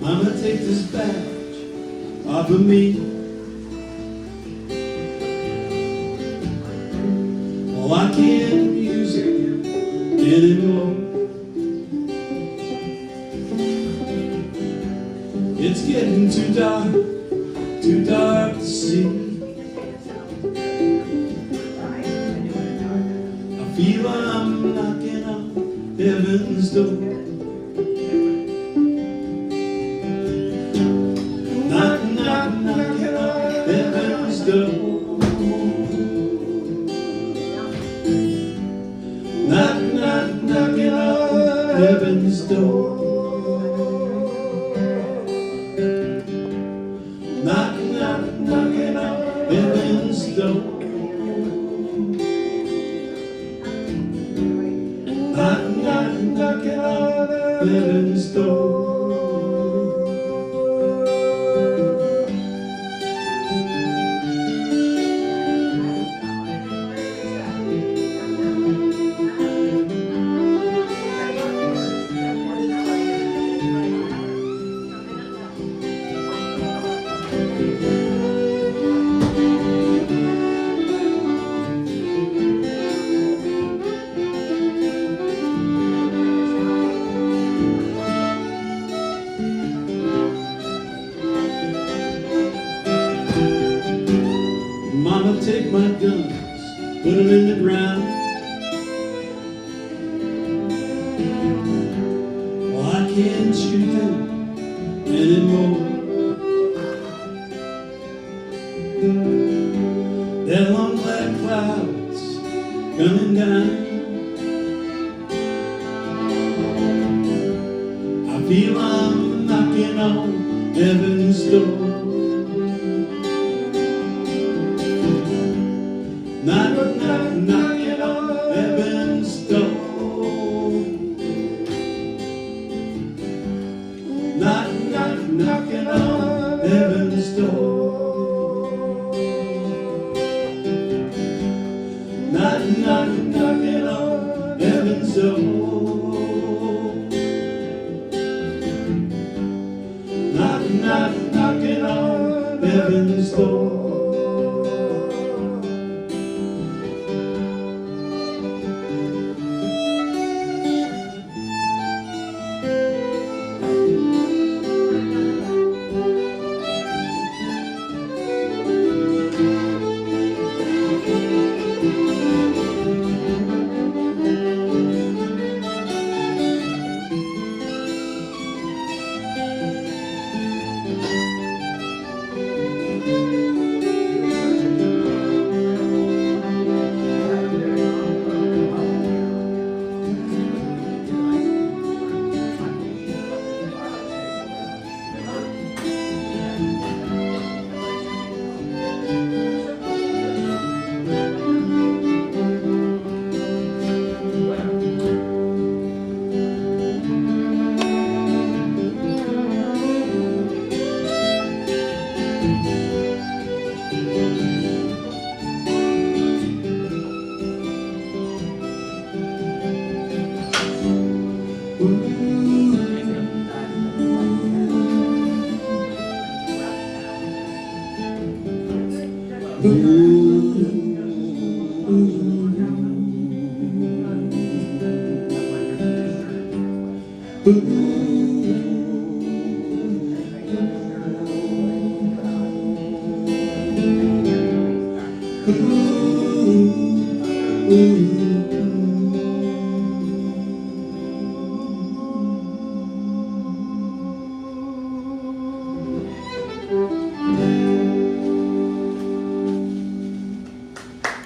Mama, take this badge off of me. Oh, I can't use it anymore. It's getting too dark to see. I feel I'm knocking on heaven's door. Knocking on heaven's door. Knocking on heaven's door. Knocking on heaven's door. Knocking on heaven's door. Mama, take my guns, put them in the ground. Oh, I can't shoot them anymore. There are long black clouds coming down. I feel I'm knocking on heaven's door. Knocking on heaven's door. Knocking on heaven's door. Knocking on heaven's door. Knocking on heaven's door. Ooh.